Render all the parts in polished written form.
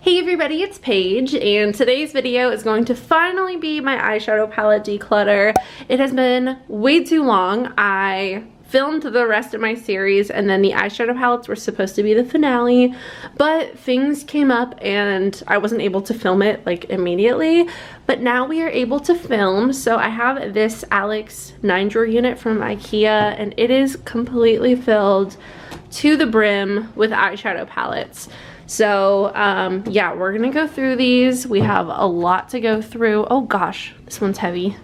Hey everybody, it's Paige, and today's video is going to finally be my eyeshadow palette declutter. It has been way too long. I filmed the rest of my series and then the eyeshadow palettes were supposed to be the finale, but things came up and I wasn't able to film it like immediately. But now we are able to film, so I have this Alex 9-drawer unit from IKEA and it is completely filled to the brim with eyeshadow palettes. So yeah, we're gonna go through these. We have a lot to go through. Oh gosh, this one's heavy.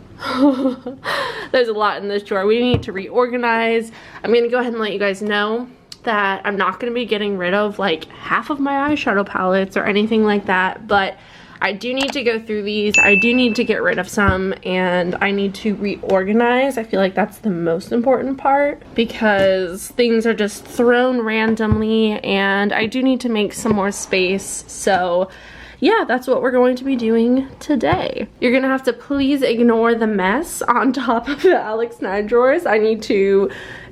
There's a lot in this drawer. We need to reorganize. I'm gonna go ahead and let you guys know that I'm not gonna be getting rid of like half of my eyeshadow palettes or anything like that, but I do need to go through these. I do need to get rid of some and I need to reorganize. I feel like that's the most important part because things are just thrown randomly and I do need to make some more space. So yeah, that's what we're going to be doing today. You're gonna have to please ignore the mess on top of the Alex 9 drawers. I need to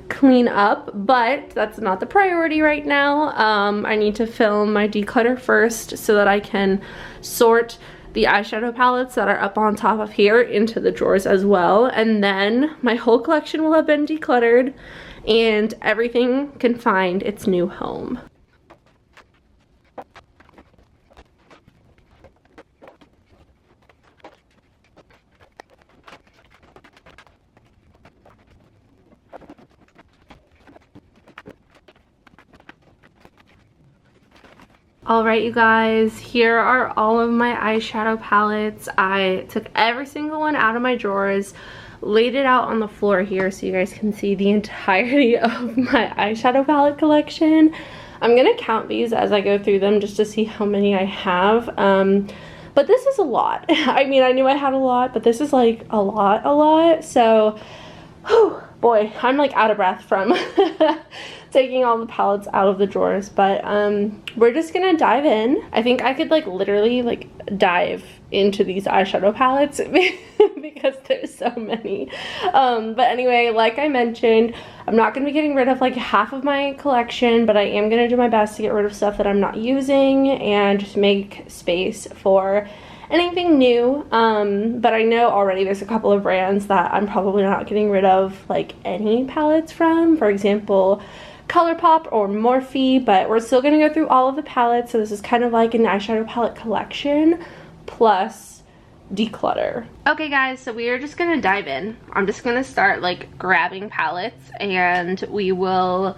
clean up, but that's not the priority right now. I need to film my declutter first so that I can sort the eyeshadow palettes that are up on top of here into the drawers as well, and then my whole collection will have been decluttered and everything can find its new home. Alright you guys, here are all of my eyeshadow palettes. I took every single one out of my drawers, laid it out on the floor here so you guys can see the entirety of my eyeshadow palette collection. I'm gonna count these as I go through them just to see how many I have. But this is a lot. I mean, I knew I had a lot, but this is like a lot. So, whew, boy, I'm like out of breath from taking all the palettes out of the drawers, but we're just gonna dive in. I think I could like literally like dive into these eyeshadow palettes because there's so many. But anyway, like I mentioned, I'm not gonna be getting rid of like half of my collection, but I am gonna do my best to get rid of stuff that I'm not using and just make space for anything new. But I know already there's a couple of brands that I'm probably not getting rid of like any palettes from. For example, Colourpop or Morphe, but we're still going to go through all of the palettes, so this is kind of like an eyeshadow palette collection plus declutter. Okay guys, so we are just going to dive in. I'm just going to start like grabbing palettes and we will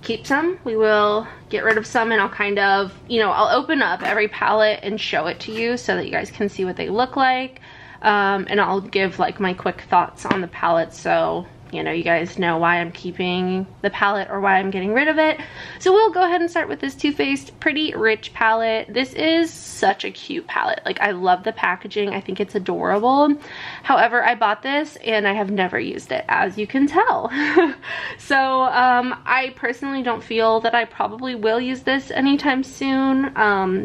keep some, we will get rid of some, and I'll kind of, you know, I'll open up every palette and show it to you so that you guys can see what they look like, and I'll give like my quick thoughts on the palette so you know, you guys know why I'm keeping the palette or why I'm getting rid of it. So we'll go ahead and start with this Too Faced Pretty Rich palette. This is such a cute palette. Like, I love the packaging. I think it's adorable. However, I bought this and I have never used it, as you can tell. So I personally don't feel that I probably will use this anytime soon.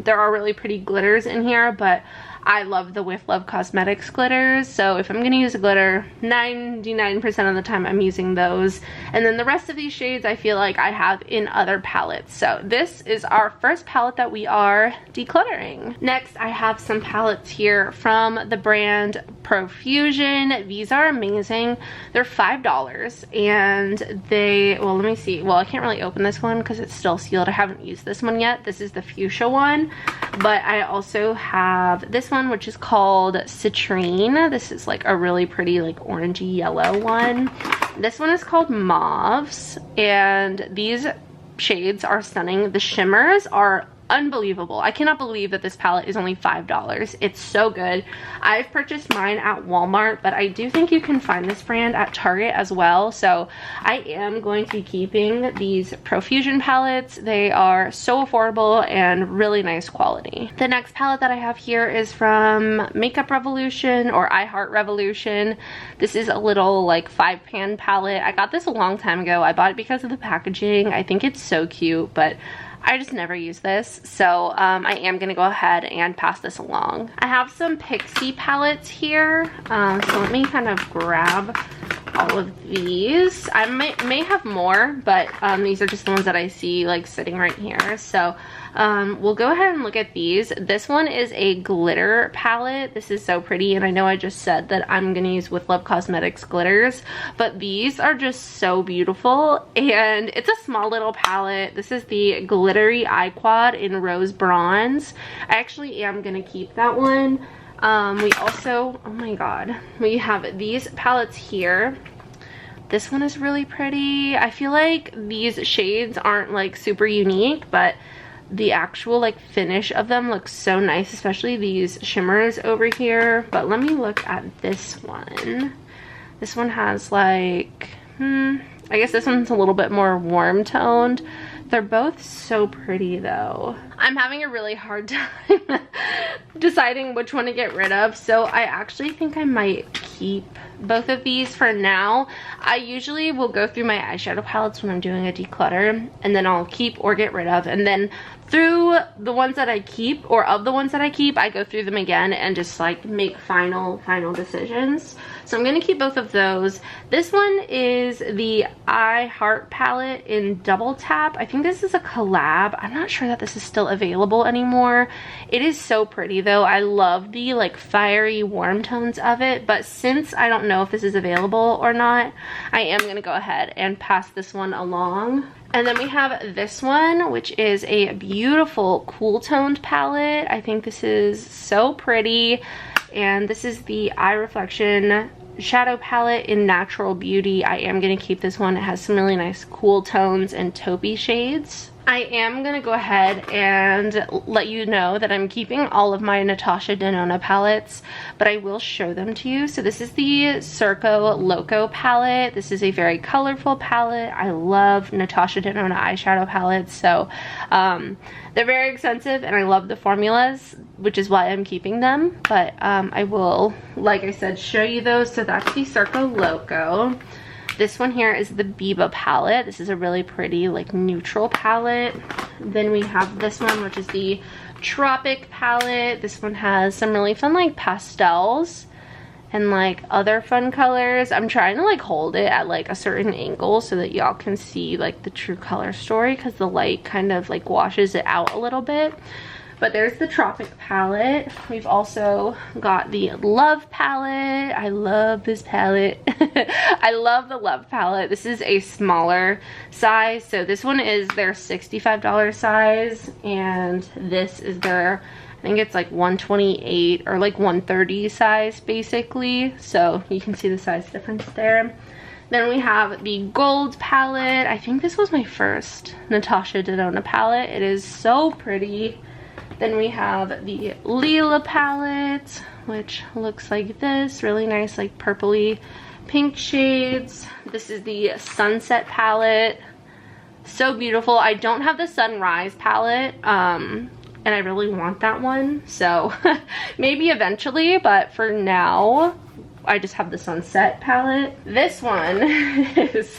There are really pretty glitters in here, but I love the With Love Cosmetics glitters, so if I'm going to use a glitter, 99% of the time I'm using those. And then the rest of these shades I feel like I have in other palettes. So this is our first palette that we are decluttering. Next, I have some palettes here from the brand Profusion. These are amazing. They're $5 and they, well, let me see. Well, I can't really open this one because it's still sealed. I haven't used this one yet. This is the fuchsia one, but I also have this one, which is called Citrine. This is like a really pretty like orangey yellow one. This one is called Mauves, and these shades are stunning. The shimmers are unbelievable. I cannot believe that this palette is only $5. It's so good. I've purchased mine at Walmart, but I do think you can find this brand at Target as well. So I am going to be keeping these Profusion palettes. They are so affordable and really nice quality. The next palette that I have here is from Makeup Revolution or I Heart Revolution. This is a little like 5-pan palette. I got this a long time ago. I bought it because of the packaging. I think it's so cute, but I just never use this, so I am going to go ahead and pass this along. I have some Pixie palettes here, so let me kind of grab all of these. I may have more, but these are just the ones that I see like sitting right here. So we'll go ahead and look at these. This one is a glitter palette. This is so pretty, and I know I just said that I'm gonna use With Love Cosmetics glitters, but these are just so beautiful, and it's a small little palette. This is the Glittery Eye Quad in Rose Bronze. I actually am gonna keep that one. We also, oh my god, we have these palettes here. This one is really pretty. I feel like these shades aren't like super unique, but the actual like finish of them looks so nice, especially these shimmers over here. But let me look at this one. This one has like, I guess this one's a little bit more warm toned. They're both so pretty though. I'm having a really hard time deciding which one to get rid of, so I actually think I might keep both of these for now. I usually will go through my eyeshadow palettes when I'm doing a declutter, and then I'll keep or get rid of, and then through the ones that I keep, or of the ones that I keep, I go through them again and just like make final decisions. So I'm gonna keep both of those. This one is the I Heart palette in Double Tap. I think this is a collab. I'm not sure that this is still available anymore. It is so pretty though. I love the like fiery warm tones of it, but since I don't know if this is available or not, I am gonna go ahead and pass this one along. And then we have this one, which is a beautiful cool toned palette. I think this is so pretty, and this is the Eye Reflection shadow palette in Natural Beauty. I am going to keep this one. It has some really nice cool tones and taupey shades. I am going to go ahead and let you know that I'm keeping all of my Natasha Denona palettes, but I will show them to you. So this is the Circo Loco palette. This is a very colorful palette. I love Natasha Denona eyeshadow palettes, so they're very expensive, and I love the formulas, which is why I'm keeping them. But I will, like I said, show you those. So that's the Circo Loco. This one here is the Biba palette. This is a really pretty like neutral palette. Then we have this one, which is the Tropic palette. This one has some really fun like pastels and like other fun colors. I'm trying to like hold it at like a certain angle so that y'all can see like the true color story, because the light kind of like washes it out a little bit. But there's the Tropic palette. We've also got the Love palette. I love this palette. I love the Love palette. This is a smaller size. So this one is their $65 size, and this is their, I think it's like 128 or like 130 size basically. So you can see the size difference there. Then we have the Gold palette. I think this was my first Natasha Denona palette. It is so pretty. Then we have the Lila palette, which looks like this. Really nice like purpley pink shades. This is the Sunset palette. So beautiful. I don't have the Sunrise palette, and I really want that one. So maybe eventually, but for now, I just have the Sunset palette. This one is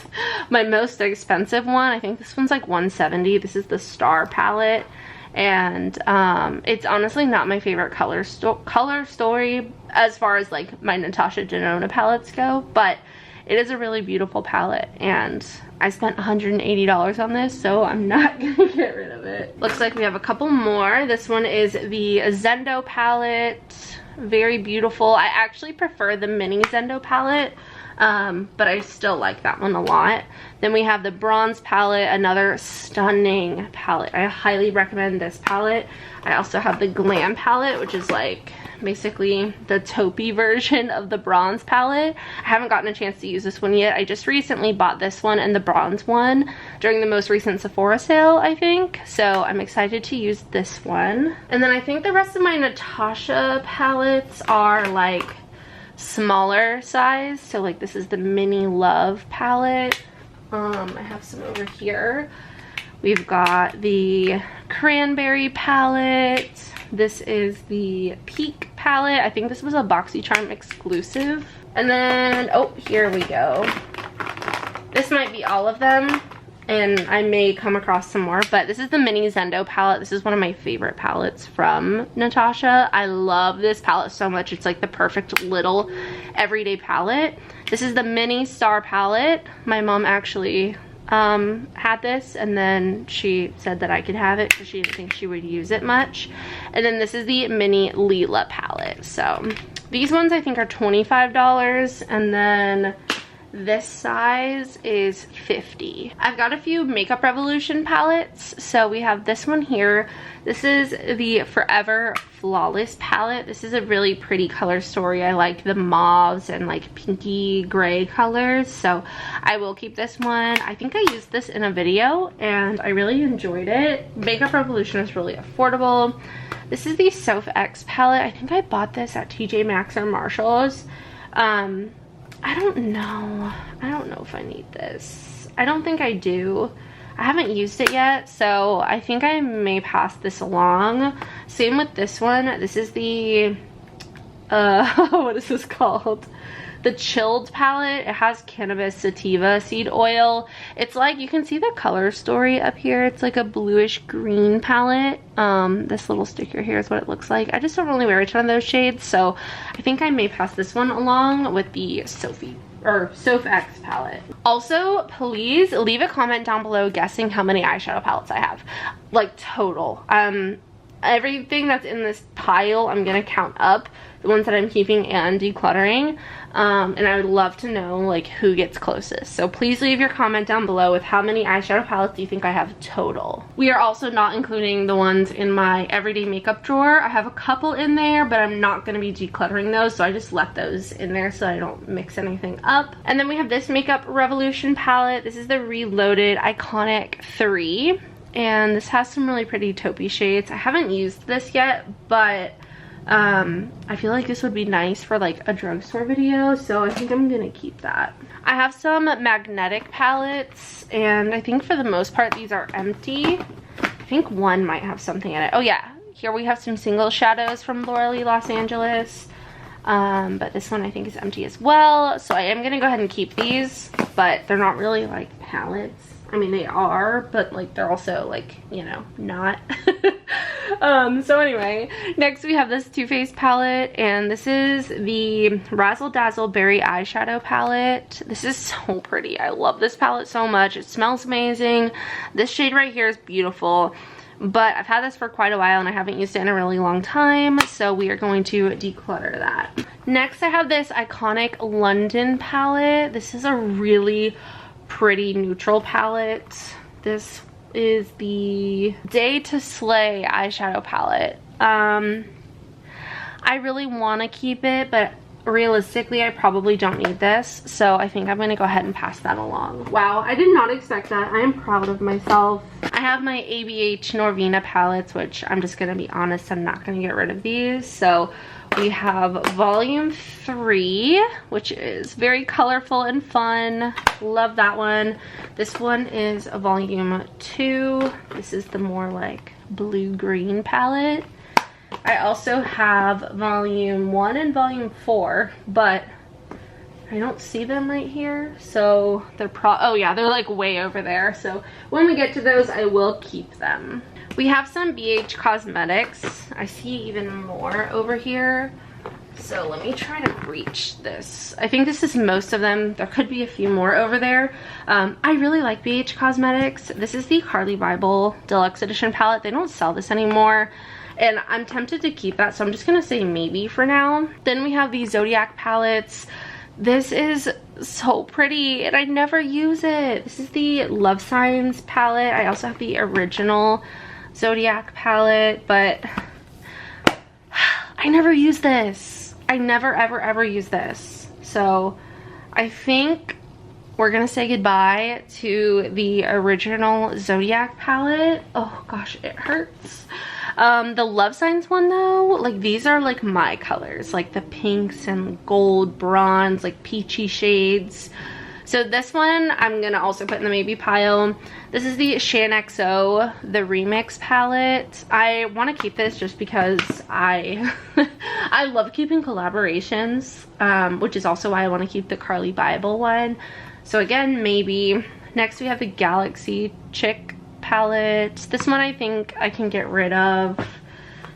my most expensive one. I think this one's like $170. This is the Star palette. And it's honestly not my favorite color story as far as like my Natasha Denona palettes go, but it is a really beautiful palette, and I spent $180 on this, so I'm not gonna get rid of it. Looks like we have a couple more. This one is the Zendo palette. Very beautiful. I actually prefer the mini Zendo palette, but I still like that one a lot. Then we have the Bronze palette, another stunning palette. I highly recommend this palette. I also have the Glam palette, which is like basically the taupey version of the Bronze palette. I haven't gotten a chance to use this one yet. I just recently bought this one and the Bronze one during the most recent Sephora sale, I think. So I'm excited to use this one. And then I think the rest of my Natasha palettes are like smaller size. So like this is the Mini Love palette. I have some over here. We've got the Cranberry palette. This is the Peak palette. I think this was a BoxyCharm exclusive. And then, oh, here we go. This might be all of them. and I may come across some more, but this is the mini Zendo palette. This is one of my favorite palettes from Natasha. I love this palette so much. It's like the perfect little everyday palette. This is the mini star palette. My mom actually had this, and then she said that I could have it because she didn't think she would use it much. And then this is the mini Leela palette. So these ones I think are $25, and then this size is $50. I've got a few Makeup Revolution palettes. So we have this one here. This is the Forever Flawless palette. This is a really pretty color story. I like the mauves and like pinky gray colors, so I will keep this one. I think I used this in a video and I really enjoyed it. Makeup Revolution is really affordable. This is the Soph X palette. I think I bought this at TJ Maxx or Marshall's. I don't know if I need this. I don't think I do. I haven't used it yet, so I think I may pass this along. Same with this one. This is the what is this called? The Chilled palette. It has cannabis sativa seed oil. It's like, you can see the color story up here. It's like a bluish green palette. This little sticker here is what it looks like. I just don't really wear a ton of those shades, so I think I may pass this one along with the Soph X palette. Also, please leave a comment down below guessing how many eyeshadow palettes I have, like total. Everything that's in this pile I'm gonna count up, the ones that I'm keeping and decluttering, and I would love to know like who gets closest. So please leave your comment down below with how many eyeshadow palettes do you think I have total. We are also not including the ones in my everyday makeup drawer. I have a couple in there, but I'm not going to be decluttering those, so I just left those in there so I don't mix anything up. And then we have this Makeup Revolution palette. This is the Reloaded Iconic 3, and this has some really pretty taupey shades. I haven't used this yet, but I feel like this would be nice for like a drugstore video, so I think I'm gonna keep that. I have some magnetic palettes, and I think for the most part these are empty. I think one might have something in it. Oh yeah, here we have some single shadows from Laura Lee Los Angeles, but this one I think is empty as well, so I am gonna go ahead and keep these, but they're not really like palettes. I mean, they are, but like they're also like, you know, not. So anyway, next we have this Too Faced palette, and this is the Razzle Dazzle Berry Eyeshadow palette. This is so pretty. I love this palette so much. It smells amazing. This shade right here is beautiful, but I've had this for quite a while and I haven't used it in a really long time, so we are going to declutter that. Next I have this Iconic London palette. This is a really pretty neutral palette. This is the Day to Slay eyeshadow palette. I really want to keep it, but realistically I probably don't need this, so I think I'm going to go ahead and pass that along. Wow, I did not expect that. I am proud of myself. I have my ABH Norvina palettes, which I'm just going to be honest, I'm not going to get rid of these. So we have volume 3, which is very colorful and fun. Love that one. This one is a volume 2. This is the more like blue-green palette. I also have volume 1 and volume 4, but I don't see them right here. So they're oh yeah, they're like way over there. So when we get to those, I will keep them. We have some BH Cosmetics. I see even more over here. So let me try to reach this. I think this is most of them. There could be a few more over there. I really like BH Cosmetics. This is the Carly Bible Deluxe Edition palette. They don't sell this anymore, and I'm tempted to keep that, so I'm just gonna say maybe for now. Then we have the Zodiac palettes. This is so pretty and I never use it. This is the Love Signs palette. I also have the original Zodiac palette, but I never use this. I never ever use this. So I think we're gonna say goodbye to the original Zodiac palette. Oh gosh, it hurts. The Love Signs one though, like these are like my colors, like the pinks and gold, bronze, like peachy shades. So this one I'm gonna also put in the maybe pile. This is the Shan XO, the Remix palette. I want to keep this just because I I love keeping collaborations, which is also why I want to keep the Carly Bible one. So again, maybe. Next we have the Galaxy Chick palette. This one I think I can get rid of.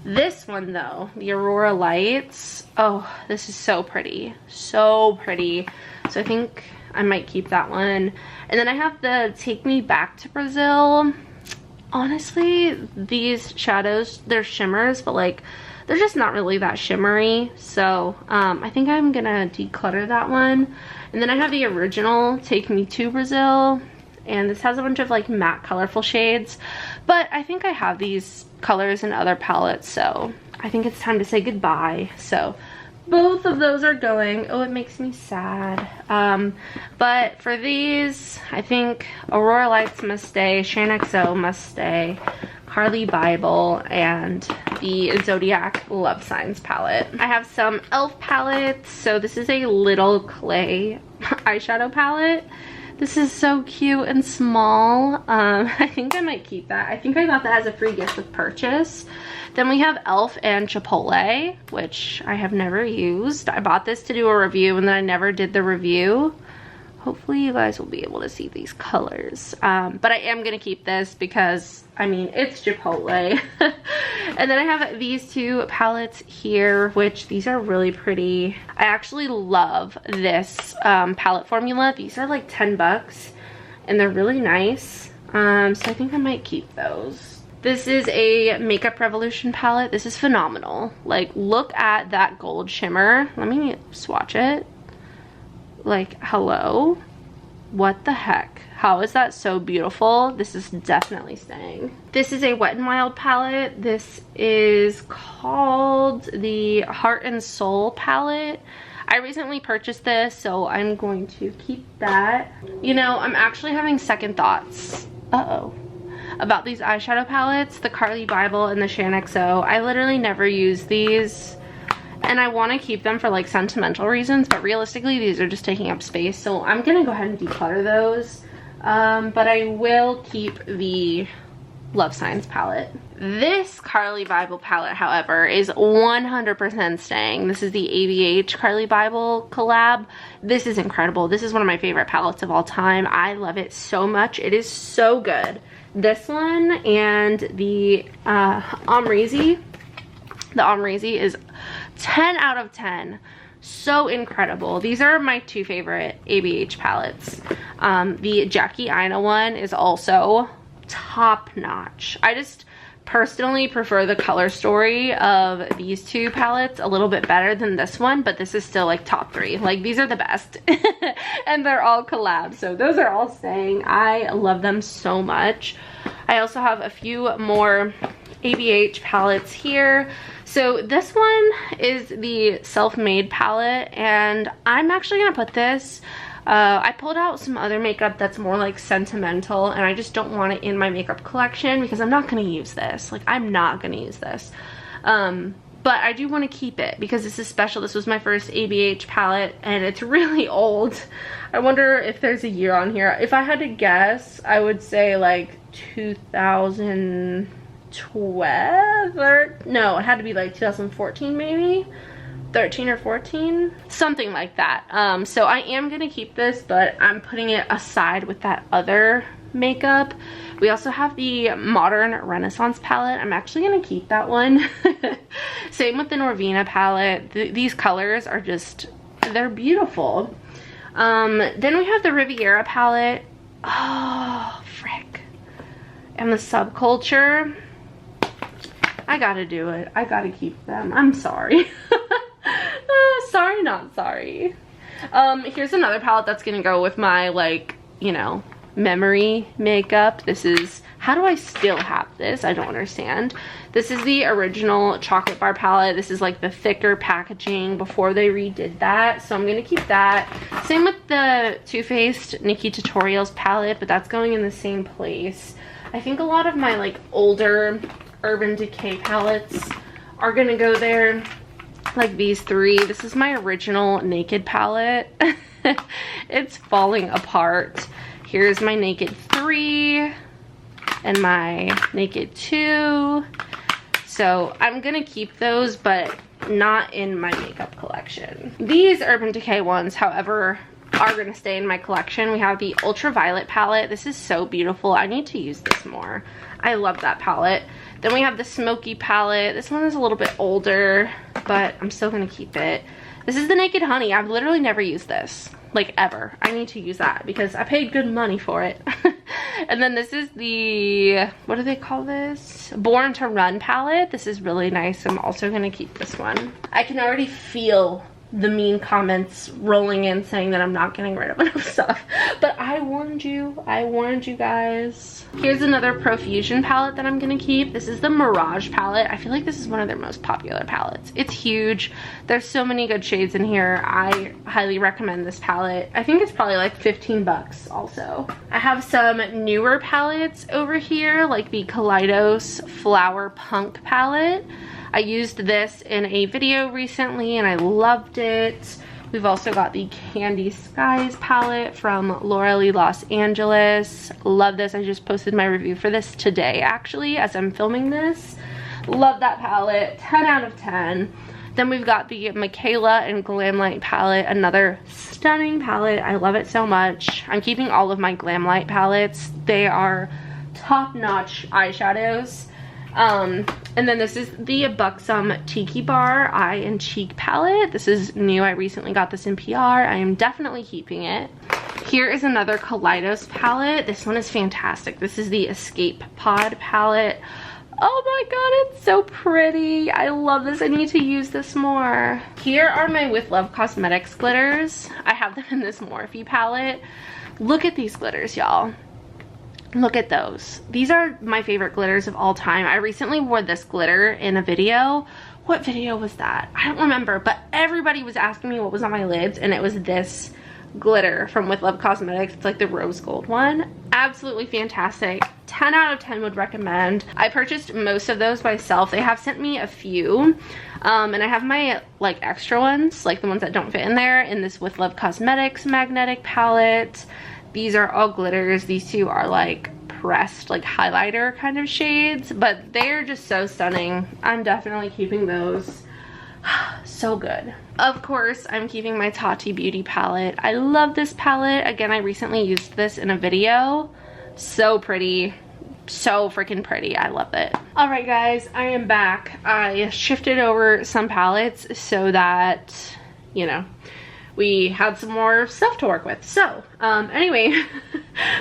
This one though, the Aurora Lights. Oh, this is so pretty. So pretty. So I think I might keep that one. And then I have the Take Me Back to Brazil. Honestly, these shadows, they're shimmers, but like they're just not really that shimmery. So I think I'm gonna declutter that one. And then I have the original Take Me to Brazil. And this has a bunch of like matte colorful shades, but I think I have these colors in other palettes, so I think it's time to say goodbye. So both of those are going. Oh, it makes me sad. But for these, I think Aurora Lights must stay, Shane XO must stay, Carly Bible, and the Zodiac Love Signs palette. I have some e.l.f. palettes. So this is a Little Clay eyeshadow palette. This is so cute and small. I think I might keep that. I think I got that as a free gift with purchase. Then we have e.l.f. and Chipotle, which I have never used. I bought this to do a review and then I never did the review. Hopefully you guys will be able to see these colors. But I am gonna keep this because, I mean, it's Chipotle. And then I have these two palettes here, which these are really pretty. I actually love this palette formula. These are like 10 bucks and they're really nice. So I think I might keep those. This is a Makeup Revolution palette. This is phenomenal. Like, look at that gold shimmer. Let me swatch it. Like, hello? What the heck? How is that so beautiful? This is definitely staying. This is a Wet n Wild palette. This is called the Heart and Soul palette. I recently purchased this, so I'm going to keep that. You know, I'm actually having second thoughts. About these eyeshadow palettes, the Carly Bible and the Shane XO. I literally never use these. And I want to keep them for like sentimental reasons, but realistically these are just taking up space, so I'm gonna go ahead and declutter those. But I will keep the Love Signs palette. This Carly Bible palette, however, is 100% staying. This is the ABH Carly Bible collab. This is incredible. This is one of my favorite palettes of all time. I love it so much. It is so good. This one and the Omrizi. The Omrizi is 10 out of 10. So incredible. These are my two favorite ABH palettes. The Jackie Aina one is also top notch. I just personally prefer the color story of these two palettes a little bit better than this one, but this is still like top 3. Like, these are the best. And they're all collabs, so those are all staying. I love them so much. I also have a few more ABH palettes here. So this one is the Self-Made palette, and I'm actually gonna put this, I pulled out some other makeup that's more like sentimental, and I just don't want it in my makeup collection because I'm not gonna use this. Like, I'm not gonna use this. But I do want to keep it because this is special. This was my first ABH palette and it's really old. I wonder if there's a year on here. If I had to guess, I would say like 2012 or no, it had to be like 2014 maybe. 13 or 14, something like that. So I am gonna keep this, but I'm putting it aside with that other makeup. We also have the Modern Renaissance palette. I'm actually gonna keep that one. Same with the Norvina palette. These colors are just, they're beautiful. Then we have the Riviera palette. Oh, frick. And the Subculture. I gotta do it. I gotta keep them. I'm sorry. Sorry, not sorry. Here's another palette that's gonna go with my, like, you know, memory makeup. This is, how do I still have this? I don't understand. This is the original chocolate bar palette. This is like the thicker packaging before they redid that, so I'm gonna keep that. Same with the Too Faced Nikki Tutorials palette, but that's going in the same place. I think a lot of my like older Urban Decay palettes are gonna go there, like these three. This is my original Naked palette. It's falling apart. Here's my Naked 3 and my Naked 2. So I'm gonna keep those, but not in my makeup collection. These Urban Decay ones, however, are going to stay in my collection. We have the Ultraviolet palette. This is so beautiful. I need to use this more. I love that palette. Then we have the Smoky palette. This one is a little bit older, but I'm still going to keep it. This is the Naked Honey. I've literally never used this, like, ever. I need to use that because I paid good money for it. And then this is the, what do they call this? Born to Run palette. This is really nice. I'm also going to keep this one. I can already feel the mean comments rolling in saying that I'm not getting rid of enough stuff, but I warned you guys. Here's another Profusion palette that I'm gonna keep. This is the Mirage palette. I feel like this is one of their most popular palettes. It's huge. There's so many good shades in here. I highly recommend this palette. I think it's probably like 15 bucks also. I have some newer palettes over here, like the Kaleidos Flower Punk palette. I used this in a video recently and I loved it. We've also got the Candy Skies palette from Laura Lee Los Angeles. Love this. I just posted my review for this today actually as I'm filming this. Love that palette. 10 out of 10. Then we've got the Michaela and Glamlight palette. Another stunning palette. I love it so much. I'm keeping all of my Glamlight palettes. They are top-notch eyeshadows. And then this is the Buxom Tiki Bar Eye and Cheek palette. This is new. I recently got this in PR. I am definitely keeping it. Here is another Kaleidos palette. This one is fantastic. This is the Escape Pod palette. Oh my god, it's so pretty. I love this. I need to use this more. Here are my With Love Cosmetics glitters. I have them in this Morphe palette. Look at these glitters, y'all. Look at those. These are my favorite glitters of all time. I recently wore this glitter in a video. What video was that? I don't remember, but everybody was asking me what was on my lids, and it was this glitter from With Love Cosmetics. It's like the rose gold one. Absolutely fantastic. 10 out of 10 would recommend. I purchased most of those myself. They have sent me a few, and I have my like extra ones, like the ones that don't fit in there, in this With Love Cosmetics magnetic palette. These are all glitters. These two are like pressed like highlighter kind of shades, but they're just so stunning. I'm definitely keeping those. So good. Of course, I'm keeping my Tarte Beauty palette. I love this palette. Again, I recently used this in a video. So pretty. So freaking pretty. I love it. All right, guys, I am back. I shifted over some palettes so that, you know, we had some more stuff to work with. So, anyway,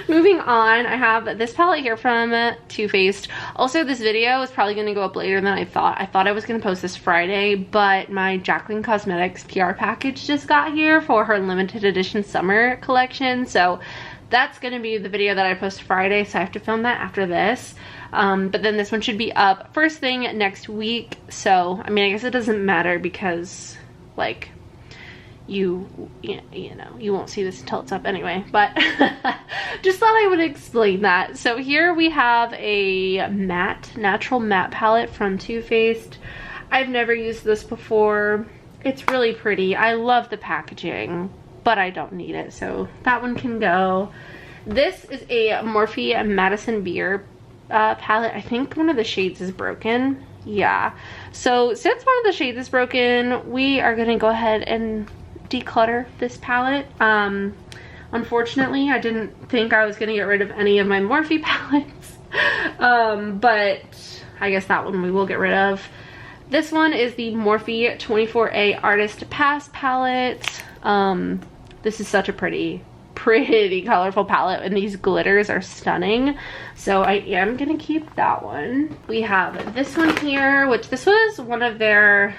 moving on, I have this palette here from Too Faced. Also, this video is probably going to go up later than I thought. I thought I was going to post this Friday, but my Kylie Cosmetics PR package just got here for her limited edition summer collection. So that's going to be the video that I post Friday, so I have to film that after this. But then this one should be up first thing next week. So, I mean, I guess it doesn't matter because, like, you know, you won't see this until it's up anyway, but just thought I would explain that. So here we have a natural matte palette from Too Faced. I've never used this before. It's really pretty. I love the packaging, but I don't need it, so that one can go. This is a Morphe Madison Beer palette. I think one of the shades is broken. Yeah, so since one of the shades is broken, we are gonna go ahead and declutter this palette. Unfortunately, I didn't think I was gonna get rid of any of my Morphe palettes, but I guess that one we will get rid of. This one is the Morphe 24A Artist Pass palette. This is such a pretty colorful palette, and these glitters are stunning, so I am gonna keep that one. We have this one here, which this was one of their,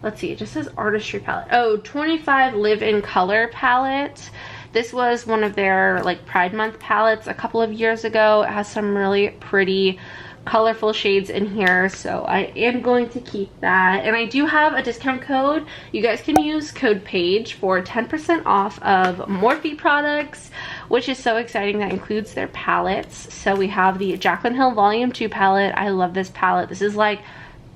let's see, it just says artistry palette. Oh, 25 Live in Color palette. This was one of their like Pride Month palettes a couple of years ago. It has some really pretty colorful shades in here, so I am going to keep that. And I do have a discount code. You guys can use code PAIGE for 10% off of Morphe products, which is so exciting. That includes their palettes. So we have the Jaclyn Hill Volume 2 palette. I love this palette. This is like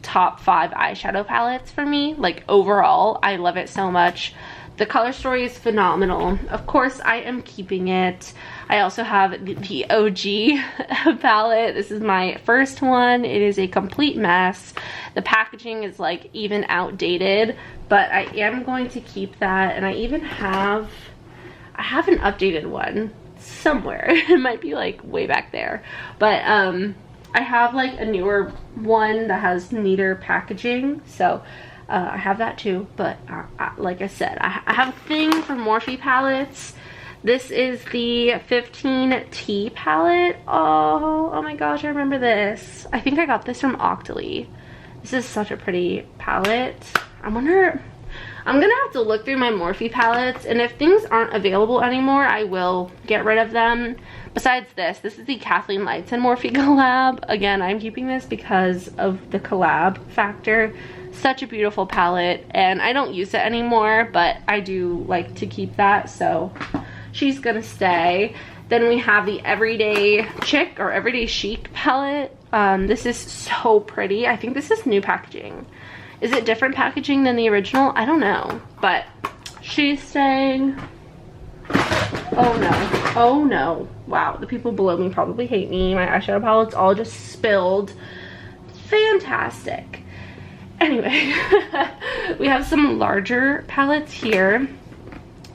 top 5 eyeshadow palettes for me, like overall. I love it so much. The color story is phenomenal. Of course, I am keeping it. I also have the OG palette. This is my first one. It is a complete mess. The packaging is like even outdated, but I am going to keep that. And I even have I have an updated one somewhere. It might be like way back there, but I have like a newer one that has neater packaging, so I have that too. But like I said, I have a thing for Morphe palettes. This is the 15T palette. Oh my gosh, I remember this. I think I got this from Octoly. This is such a pretty palette. I'm gonna have to look through my Morphe palettes, and if things aren't available anymore, I will get rid of them. Besides this is the Kathleen Lights and Morphe collab. Again, I'm keeping this because of the collab factor. Such a beautiful palette, and I don't use it anymore, but I do like to keep that, so she's gonna stay. Then we have the Everyday Chic or Everyday Chic palette. This is so pretty. I think this is new packaging. Is it different packaging than the original? I don't know, but she's staying. Oh no, oh no. Wow, the people below me probably hate me. My eyeshadow palette's all just spilled. Fantastic. Anyway, we have some larger palettes here.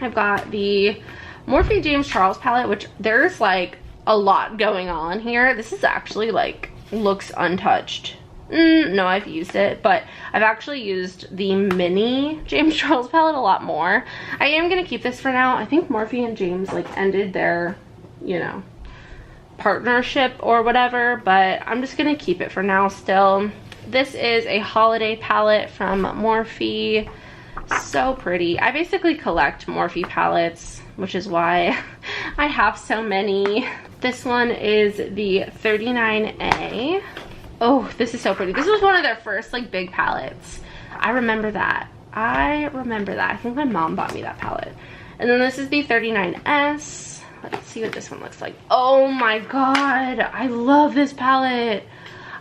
I've got the Morphe James Charles palette, which there's like a lot going on here. This is actually like looks untouched. No, I've used it, but I've actually used the mini James Charles palette a lot more. I am gonna keep this for now. I think Morphe and James like ended their, you know, partnership or whatever, but I'm just gonna keep it for now still. This is a holiday palette from Morphe. So pretty. I basically collect Morphe palettes, which is why I have so many. This one is the 39A. Oh, this is so pretty. This was one of their first like big palettes. I remember that. I think my mom bought me that palette. And then this is the 39S. Let's see what this one looks like. Oh my god, I love this palette.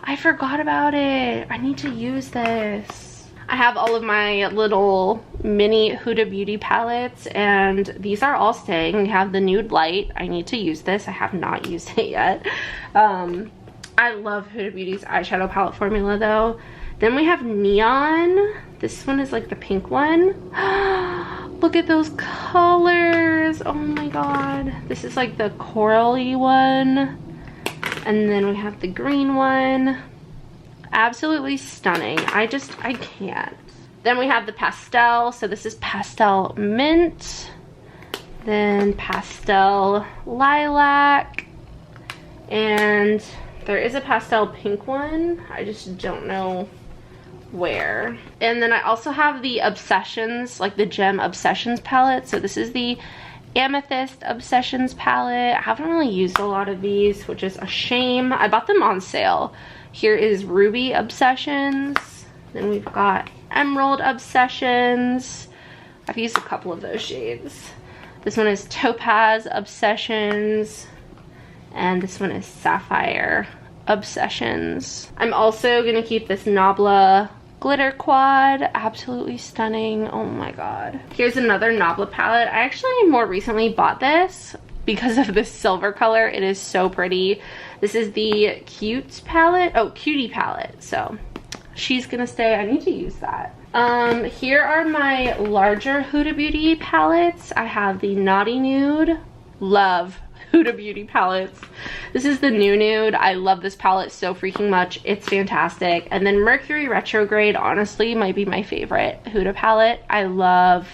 I forgot about it. I need to use this. I have all of my little mini Huda Beauty palettes, and these are all staying. We have the Nude Light. I need to use this. I have not used it yet. I love Huda Beauty's eyeshadow palette formula though. Then we have Neon. This one is like the pink one. Look at those colors. Oh my god. This is like the corally one. And then we have the green one. Absolutely stunning. I can't. Then we have the pastel. So this is pastel mint. Then pastel lilac. And there is a pastel pink one. I just don't know where. And then I also have the Obsessions, like the Gem Obsessions palette. So this is the Amethyst Obsessions palette. I haven't really used a lot of these, which is a shame. I bought them on sale. Here is Ruby Obsessions. Then we've got Emerald Obsessions. I've used a couple of those shades. This one is Topaz Obsessions. And this one is Sapphire Obsessions. I'm also gonna keep this Nabla glitter quad. Absolutely stunning. Oh my god. Here's another Nabla palette. I actually more recently bought this because of this silver color. It is so pretty. This is the Cute palette. Oh, Cutie palette. So she's gonna stay. I need to use that. Here are my larger Huda Beauty palettes. I have the Naughty Nude. Love Huda Beauty palettes. This is the New Nude. I love this palette so freaking much. It's fantastic. And then Mercury Retrograde honestly might be my favorite Huda palette. I love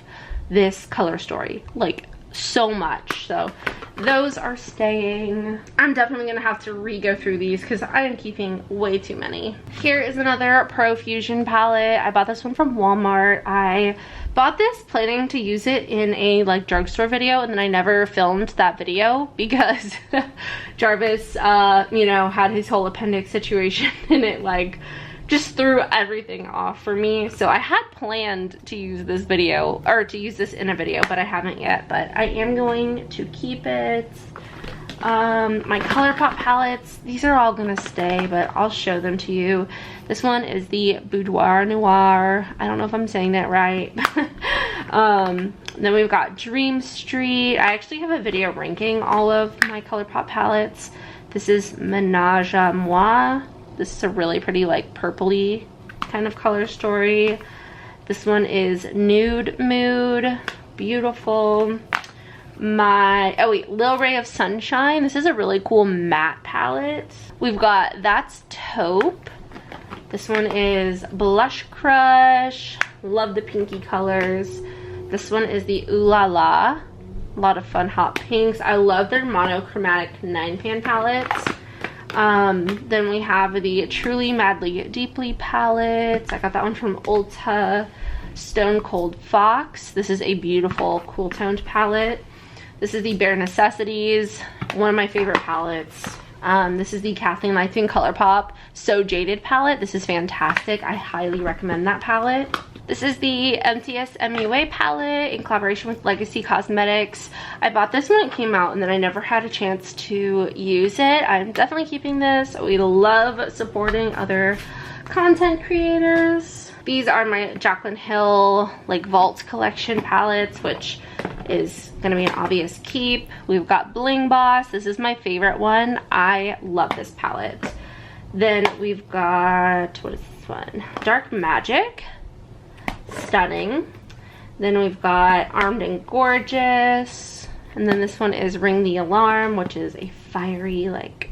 this color story like so much. So those are staying. I'm definitely gonna have to re-go through these because I am keeping way too many. Here is another Profusion palette. I bought this one from Walmart. I bought this planning to use it in a like drugstore video, and then I never filmed that video because Jarvis you know, had his whole appendix situation and it like just threw everything off for me. So I had planned to use this video, or to use this in a video, but I haven't yet. But I am going to keep it. My Colourpop palettes, these are all gonna stay, but I'll show them to you. This one is the Boudoir Noir. I don't know if I'm saying that right. Then we've got Dream Street. I actually have a video ranking all of my Colourpop palettes. This is Ménage à Moi. This is a really pretty like purpley kind of color story. This one is Nude Mood. Beautiful. oh wait, Little Ray of Sunshine. This is a really cool matte palette. We've got That's Taupe. This one is Blush Crush. Love the pinky colors. This one is the Ooh La La. A lot of fun hot pinks. I love their monochromatic 9-pan palettes. Then we have the Truly Madly Deeply palettes. I got that one from Ulta. Stone Cold Fox. This is a beautiful cool toned palette. This is the Bare Necessities, one of my favorite palettes. This is the Kathleen Lights and Colourpop So Jaded palette. This is fantastic. I highly recommend that palette. This is the MTS MUA palette in collaboration with Legacy Cosmetics. I bought this when it came out and then I never had a chance to use it. I'm definitely keeping this. We love supporting other content creators. These are my Jaclyn Hill like Vault collection palettes, which is gonna be an obvious keep. We've got Bling Boss. This is my favorite one. I love this palette. Then we've got, what is this one? Dark Magic. Stunning. Then we've got Armed and Gorgeous. And then this one is Ring the Alarm, which is a fiery, like,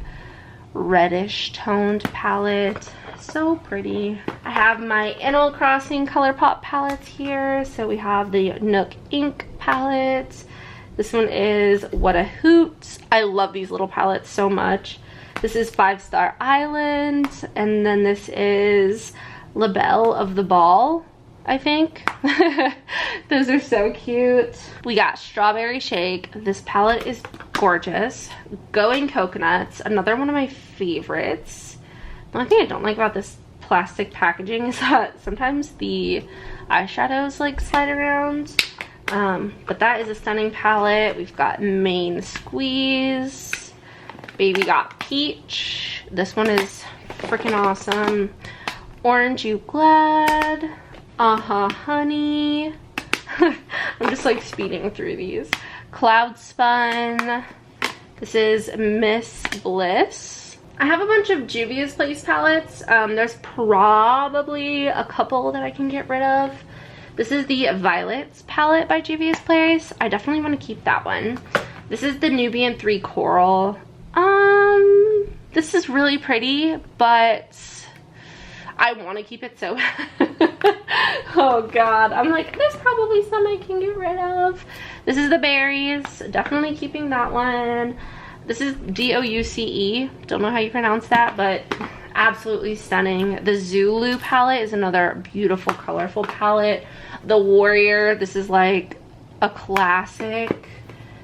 reddish toned palette. So pretty. I have my Animal Crossing Colourpop palettes here. So we have the Nook Ink palette. This one is What a Hoot. I love these little palettes so much. This is 5 Star Island. And then this is La Belle of the Ball, I think. Those are so cute. We got Strawberry Shake. This palette is gorgeous. Going Coconuts, another one of my favorites. The only thing I don't like about this plastic packaging is that sometimes the eyeshadows like slide around. But that is a stunning palette. We've got Main Squeeze. Baby Got Peach. This one is freaking awesome. Orange You Glad. Honey. I'm just like speeding through these. Cloud Spun. This is Miss Bliss. I have a bunch of Juvia's Place palettes. There's probably a couple that I can get rid of. This is the Violets palette by Juvia's Place. I definitely want to keep that one. This is the Nubian 3 Coral. This is really pretty, but I want to keep it so bad. Oh god, I'm like, there's probably some I can get rid of. This is the Berries, definitely keeping that one. This is Douce. Don't know how you pronounce that, but absolutely stunning. The Zulu palette is another beautiful, colorful palette. The Warrior, this is like a classic.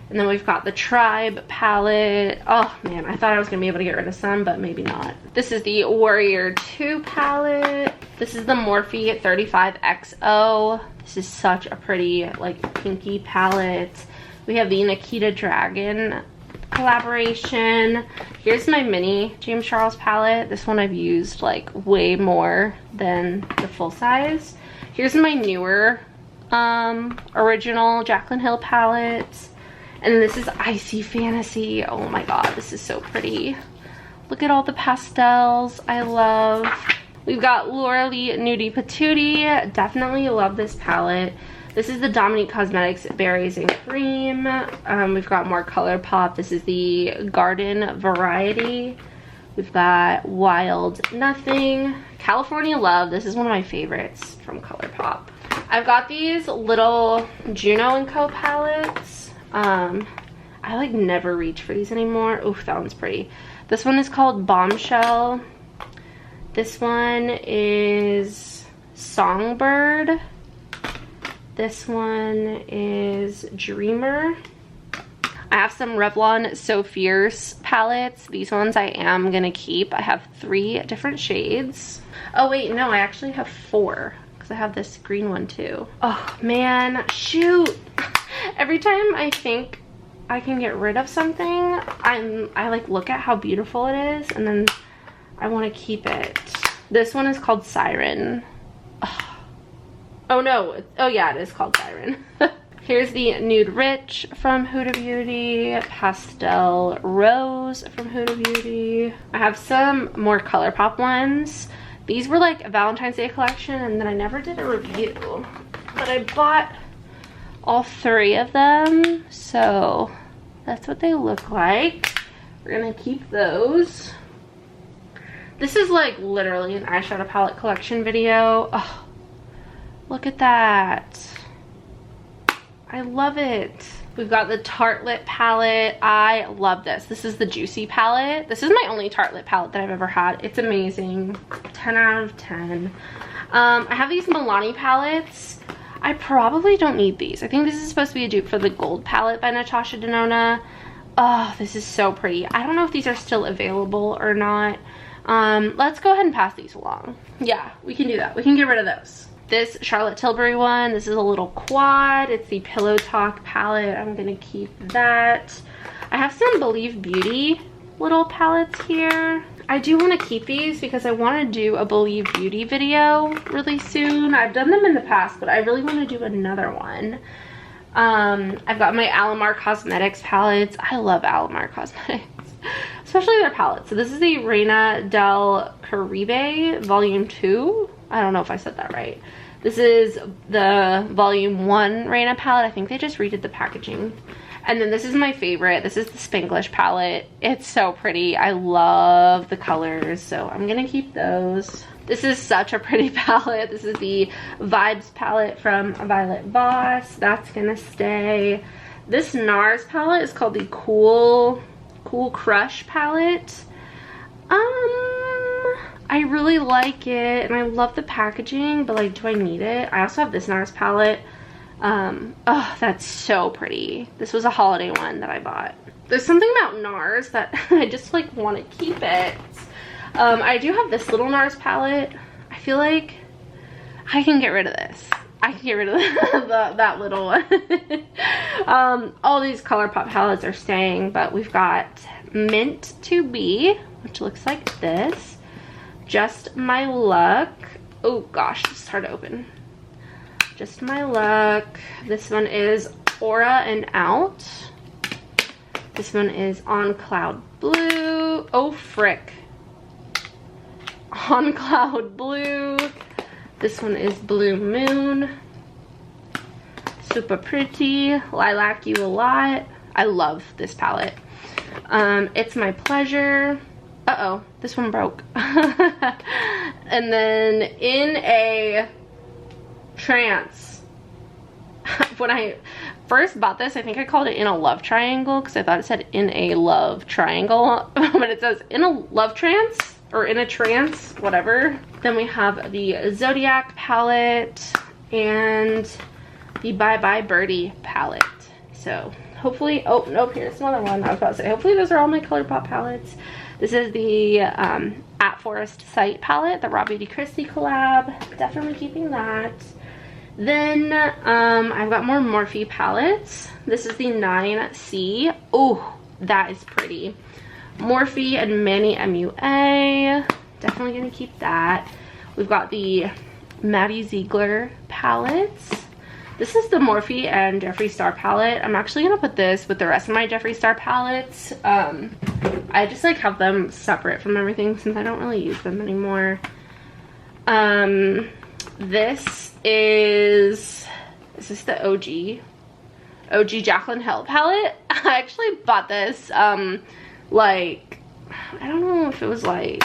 And then we've got the Tribe palette. Oh man, I thought I was gonna be able to get rid of some, but maybe not. This is the Warrior 2 palette. This is the Morphe 35XO. This is such a pretty like pinky palette. We have the Nikita Dragon collaboration. Here's my mini James Charles palette. This one I've used like way more than the full size. Here's my newer original Jaclyn Hill palette. And then this is Icy Fantasy. Oh my god, this is so pretty. Look at all the pastels I love. We've got Laura Lee Nudie Patootie. Definitely love this palette. This is the Dominique Cosmetics Berries and Cream. We've got more Colourpop. This is the Garden Variety. We've got Wild Nothing. California Love. This is one of my favorites from Colourpop. I've got these little Juno & Co palettes. I like never reach for these anymore. Oof, that one's pretty. This one is called Bombshell. This one is Songbird. This one is Dreamer. I have some Revlon So Fierce palettes. These ones I am gonna keep. I have 3 different shades. Oh wait, no, I actually have 4 because I have this green one too. Oh man, shoot. Every time I think I can get rid of something, I like look at how beautiful it is and then I want to keep it. This one is called Siren. Oh no, oh yeah, it is called Siren. Here's the Nude Rich from Huda Beauty, Pastel Rose from Huda Beauty. I have some more Colourpop ones. These were like a Valentine's Day collection and then I never did a review, but I bought all 3 of them. So that's what they look like. We're gonna keep those. This is like literally an eyeshadow palette collection video. Oh, look at that. I love it. We've got the Tarte lip palette. I love this. This is the Juicy palette. This is my only Tarte lip palette that I've ever had. It's amazing. 10 out of 10. I have these Milani palettes. I probably don't need these. I think this is supposed to be a dupe for the Gold palette by Natasha Denona. Oh, this is so pretty. I don't know if these are still available or not. Let's go ahead and pass these along. Yeah, we can do that. We can get rid of those. This Charlotte Tilbury one, this is a little quad. It's the Pillow Talk palette. I'm gonna keep that. I have some Believe Beauty little palettes here. I do want to keep these because I want to do a Believe Beauty video really soon. I've done them in the past, but I really want to do another one. I've got my Alamar Cosmetics palettes. I love Alamar Cosmetics, especially their palettes. So this is the Reina del Caribe Volume 2. I don't know if I said that right. This is the Volume 1 Reina palette. I think they just redid the packaging. And then this is my favorite. This is the Spanglish palette. It's so pretty. I love the colors, so I'm gonna keep those. This is such a pretty palette. This is the Vibes palette from Violet Voss. That's gonna stay. This NARS palette is called the Cool Crush palette. I really like it and I love the packaging, but like, do I need it? I also have this NARS palette. Oh, that's so pretty. This was a holiday one that I bought. There's something about NARS that I just like want to keep it. I do have this little NARS palette. I feel like I can get rid of this. I can get rid of that little one. All these Colourpop palettes are staying, but we've got Mint to Be, which looks like this. Just My Luck. Oh gosh, this is hard to open. Just My Luck. This one is Aura and Out. This one is On Cloud Blue. Oh frick. On Cloud Blue. This one is Blue Moon. Super Pretty. Lilac You a Lot. I love this palette. It's My Pleasure. Uh-oh, this one broke. And then In a Trance. When I first bought this, I think I called it In a Love Triangle because I thought it said In a Love Triangle, but it says In a Love Trance or In a Trance, whatever. Then we have the Zodiac palette and the Bye Bye Birdie palette. So hopefully, oh nope, here's another one. I was about to say, hopefully those are all my Colourpop palettes. This is the At Forest Sight palette, the Raw Beauty Christie collab. Definitely keeping that. Then I've got more Morphe palettes. This is the 9C. Oh, that is pretty. Morphe and Manny MUA. Definitely gonna keep that. We've got the Maddie Ziegler palettes. This is the Morphe and Jeffree Star palette. I'm actually gonna put this with the rest of my Jeffree Star palettes. I just like have them separate from everything since I don't really use them anymore. This is this the OG Jaclyn Hill palette? I actually bought this like, I don't know if it was like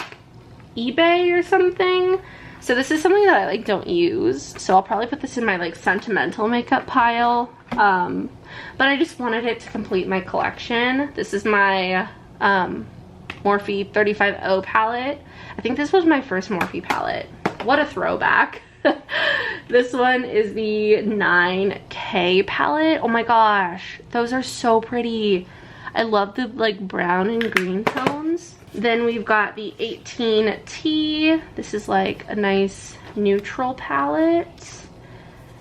eBay or something. So this is something that I like don't use, so I'll probably put this in my like sentimental makeup pile. But I just wanted it to complete my collection. This is my Morphe 35O palette. I think this was my first Morphe palette. What a throwback. This one is the 9K palette. Oh my gosh, those are so pretty. I love the like brown and green tones. Then we've got the 18T. This is like a nice neutral palette.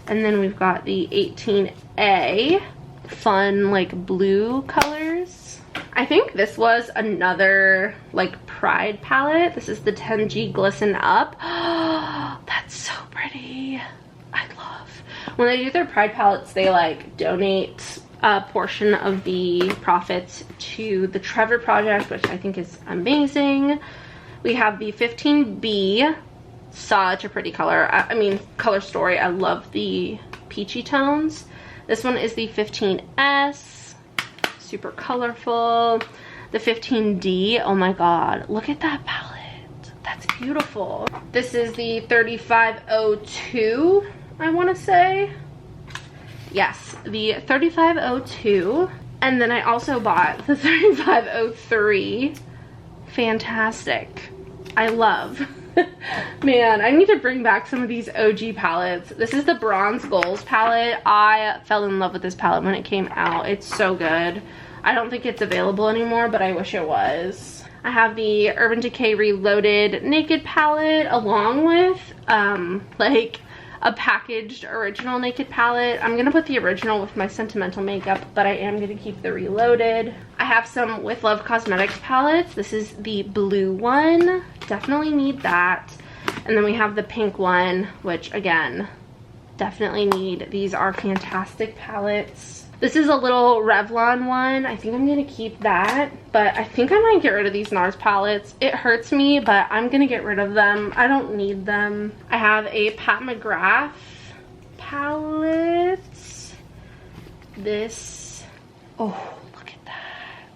And then we've got the 18A. Fun like blue colors. I think this was another like Pride palette. This is the 10G Glisten Up. That's so pretty. I love. When they do their Pride palettes, they like donate a portion of the profits to the Trevor Project, which I think is amazing. We have the 15B. Such a pretty color. I mean, color story. I love the peachy tones. This one is the 15S, super colorful. The 15D, oh my god, look at that palette. That's beautiful. This is the 3502, I want to say. Yes, the 3502. And then I also bought the 3503. Fantastic. I love. Man, I need to bring back some of these OG palettes. This is the Bronze Goals palette. I fell in love with this palette when it came out. It's so good. I don't think it's available anymore, but I wish it was. I have the Urban Decay Reloaded Naked palette along with like a packaged original Naked palette. I'm gonna put the original with my sentimental makeup, but I am gonna keep the Reloaded. I have some With Love Cosmetics palettes. This is the blue one. Definitely need that. And then we have the pink one, which again, definitely need. These are fantastic palettes. This is a little Revlon one. I think I'm gonna keep that, but I think I might get rid of these NARS palettes. It hurts me, but I'm gonna get rid of them. I don't need them. I have a Pat McGrath palette. This, oh, look at that.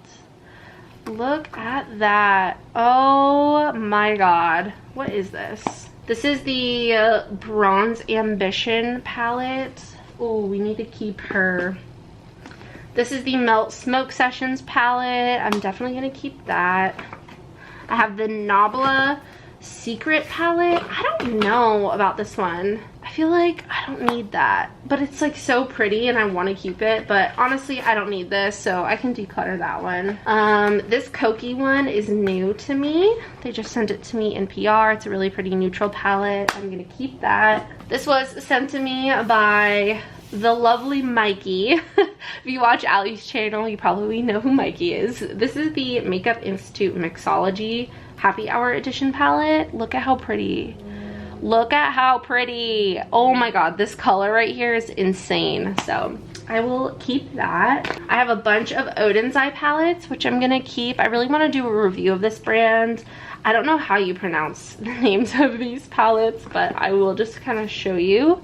Look at that. Oh my god. What is this? This is the Bronze Ambition palette. Oh, we need to keep her. This is the Melt Smoke Sessions palette. I'm definitely going to keep that. I have the Nabla Secret palette. I don't know about this one. I feel like I don't need that. But it's like so pretty and I want to keep it. But honestly, I don't need this, so I can declutter that one. This Koki one is new to me. They just sent it to me in PR. It's a really pretty neutral palette. I'm going to keep that. This was sent to me by the lovely Mikey. If you watch Allie's channel, you probably know who Mikey is. This is the Makeup Institute Mixology Happy Hour Edition palette. Look at how pretty. Look at how pretty. Oh my god, this color right here is insane. So I will keep that. I have a bunch of Odin's Eye palettes, which I'm gonna keep. I really want to do a review of this brand. I don't know how you pronounce the names of these palettes, but I will just kind of show you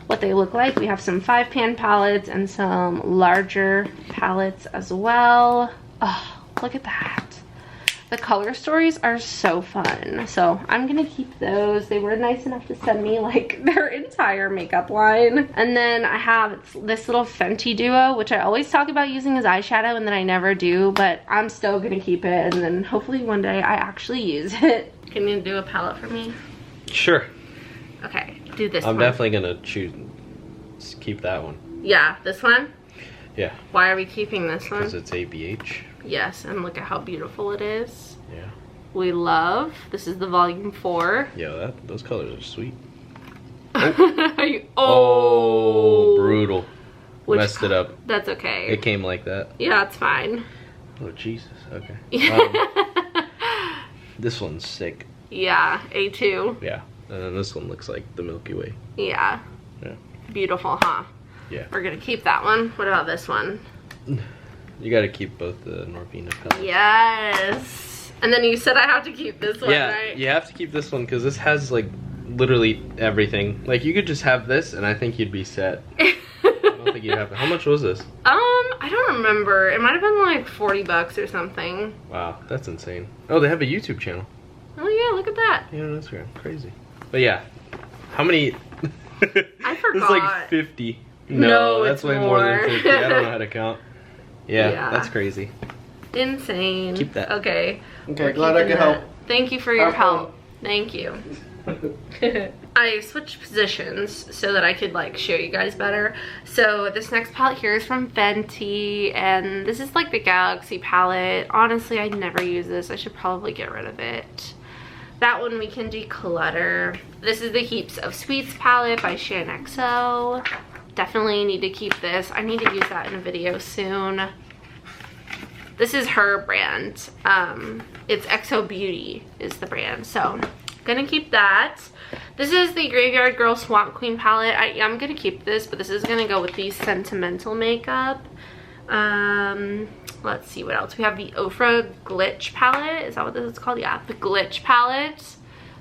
what they look like. We have some 5-pan palettes and some larger palettes as well. Oh, look at that. The color stories are so fun. So I'm gonna keep those. They were nice enough to send me like their entire makeup line. And then I have this little Fenty Duo, which I always talk about using as eyeshadow and then I never do, but I'm still gonna keep it and then hopefully one day I actually use it. Can you do a palette for me? Sure. Okay, do this I'm one. definitely gonna keep that one. Yeah, this one? Yeah. Why are we keeping this one? Because it's ABH. Yes, and look at how beautiful it is. Yeah. We love. This is the volume 4. Yeah, those colors are sweet. Oh, brutal. Messed it up. That's okay. It came like that. Yeah, it's fine. Oh, Jesus. Okay. This one's sick. Yeah, A2. Yeah. And then this one looks like the Milky Way. Yeah. Yeah. Beautiful, huh? Yeah. We're gonna keep that one. What about this one? You gotta keep both the Norvina palettes. Yes. And then you said I have to keep this one, yeah, right? you have to keep this one because this has like literally everything. Like you could just have this and I think you'd be set. I don't think you'd have. How much was this? I don't remember. It might have been like 40 bucks or something. Wow, that's insane. Oh, they have a YouTube channel. Oh yeah, look at that. Yeah, on Instagram. Crazy. But yeah, how many? I forgot. It's like 50. No, that's way more than 50. I don't know how to count. Yeah, that's crazy. Insane. Keep that. Okay. Okay, glad I could help. Thank you for your help. Thank you. I switched positions so that I could like show you guys better. So this next palette here is from Fenty and this is like the Galaxy palette. Honestly, I never use this. I should probably get rid of it. That one we can declutter. This is the Heaps of Sweets palette by ShanXO. Definitely need to keep this. I need to use that in a video soon. This is her brand. It's XO Beauty is the brand. So gonna keep that. This is the Graveyard Girl Swamp Queen palette. I am gonna keep this, but this is gonna go with the Sentimental makeup. Let's see what else. We have the Ofra Glitch palette. Is that what this is called? Yeah, the Glitch palette.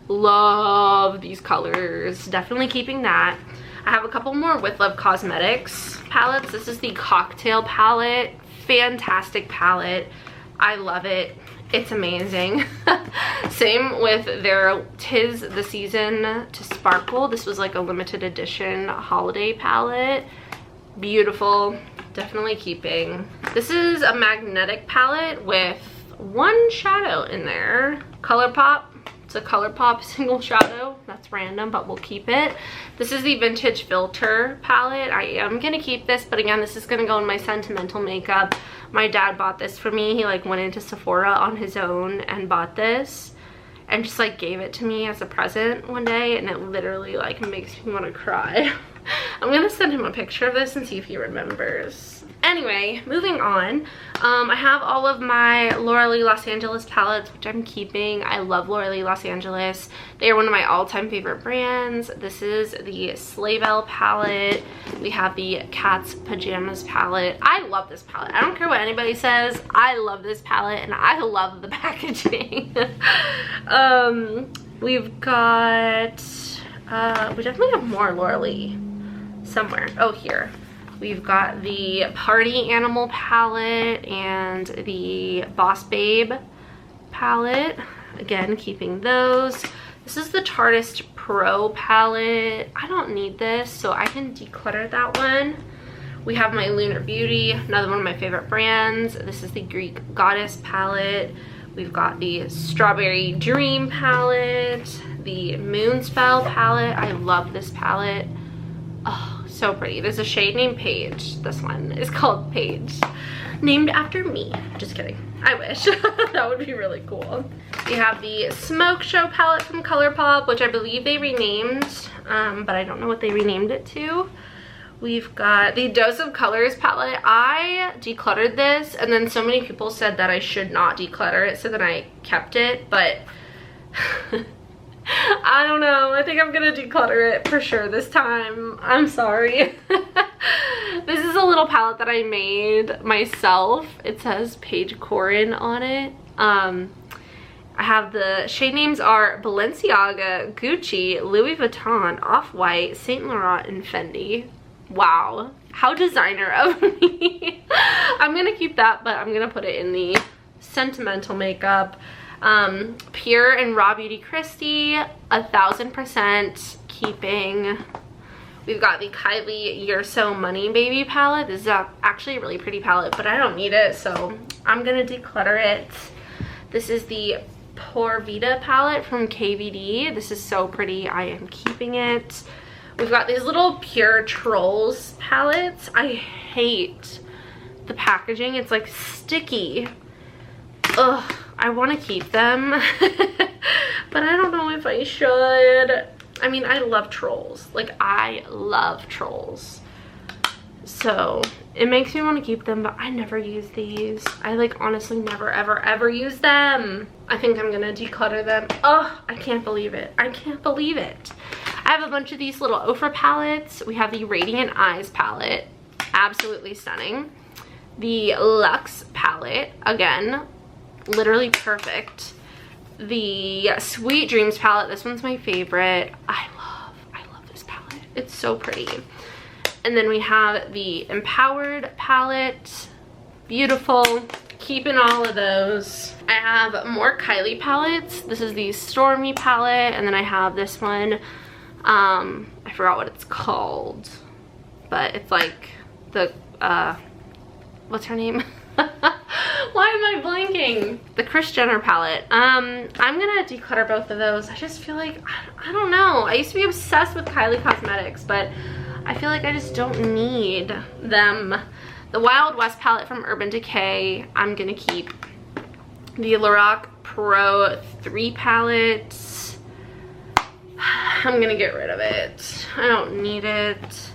Love these colors. Definitely keeping that. I have a couple more With Love Cosmetics palettes. This is the Cocktail palette. Fantastic palette. I love it. It's amazing. Same with their Tis the Season to Sparkle. This was like a limited edition holiday palette. Beautiful. Definitely keeping. This is a magnetic palette with one shadow in there. Colourpop. It's a Colourpop single shadow. That's random, but we'll keep it. This is the Vintage Filter palette. I am gonna keep this, but again, this is gonna go in my sentimental makeup. My dad bought this for me. He like went into Sephora on his own and bought this and just like gave it to me as a present one day, and it literally like makes me want to cry. I'm gonna send him a picture of this and see if he remembers. Anyway, moving on. I have all of my Laura Lee Los Angeles palettes, which I'm keeping. I love Laura Lee Los Angeles. They are one of my all-time favorite brands. This is the Sleigh Bell palette. We have the Cat's Pajamas palette. I love this palette. I don't care what anybody says. I love this palette, and I love the packaging. We've got, we definitely have more Laura Lee somewhere. Oh, here. We've got the Party Animal palette and the Boss Babe palette. Again, keeping those. This is the Tarte Pro palette. I don't need this, so I can declutter that one. We have my Lunar Beauty, another one of my favorite brands. This is the Greek Goddess palette. We've got the Strawberry Dream palette, the Moonspell palette. I love this palette. Oh, so pretty. There's a shade named Paige. This one is called Paige, named after me. Just kidding. I wish. That would be really cool. We have the Smoke Show palette from Colourpop, which I believe they renamed, but I don't know what they renamed it to. We've got the Dose of Colors palette. I decluttered this, and then so many people said that I should not declutter it, so then I kept it, but I don't know. I think I'm gonna declutter it for sure this time. I'm sorry. This is a little palette that I made myself. It says Paige Koren on it. I have the shade names are Balenciaga, Gucci, Louis Vuitton, Off-White, Saint Laurent, and Fendi. Wow, how designer of me. I'm gonna keep that, but I'm gonna put it in the sentimental makeup. Pure and Raw Beauty Christie, 1000% keeping. We've got the Kylie You're So Money Baby palette. This is actually a really pretty palette, but I don't need it, so I'm gonna declutter it. This is the Pure Vita palette from KVD. This is so pretty. I am keeping it. We've got these little Pure Trolls palettes. I hate the packaging. It's like sticky. Ugh. I want to keep them, but I don't know if I should. I mean, I love trolls. Like, I love trolls. So, it makes me want to keep them, but I never use these. I, like, honestly never, ever, ever use them. I think I'm going to declutter them. Oh, I can't believe it. I can't believe it. I have a bunch of these little Ofra palettes. We have the Radiant Eyes palette. Absolutely stunning. The Luxe palette. Again, literally perfect. The Sweet Dreams palette, this one's my favorite. I love this palette. It's so pretty. And then we have the Empowered palette. Beautiful. Keeping all of those. I have more Kylie palettes. This is the Stormy palette, and then I have this one. I forgot what it's called, but it's like the what's her name? Why am I blanking? The Kris Jenner palette. I'm gonna declutter both of those. I just feel like, I don't know. I used to be obsessed with Kylie Cosmetics, but I feel like I just don't need them. The Wild West palette from Urban Decay, I'm gonna keep. The Lorac Pro 3 palette, I'm gonna get rid of it. I don't need it.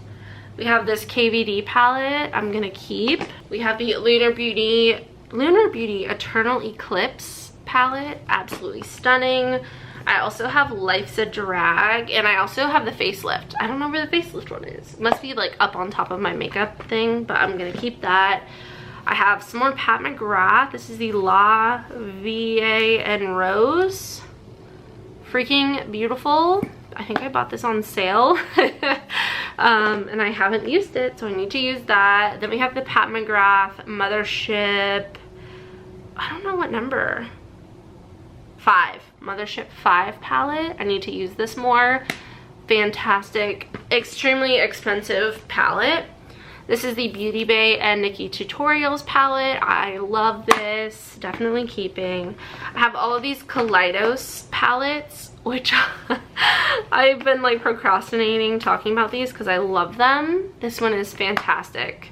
We have this KVD palette, I'm gonna keep. We have the Lunar Beauty Eternal Eclipse palette, absolutely stunning. I also have Life's a Drag, and I also have the facelift. I don't know where the facelift one is. It must be like up on top of my makeup thing, but I'm gonna keep that. I have some more Pat McGrath. This is the La Vie and Rose. Freaking beautiful. I think I bought this on sale. And I haven't used it, so I need to use that. Then we have the Pat McGrath Mothership, I don't know what number, 5, Mothership 5 palette. I need to use this more. Fantastic, extremely expensive palette. This is the Beauty Bay and Nikki Tutorials palette. I love this, definitely keeping. I have all of these Kaleidos palettes, which I've been like procrastinating talking about these because I love them. This one is fantastic.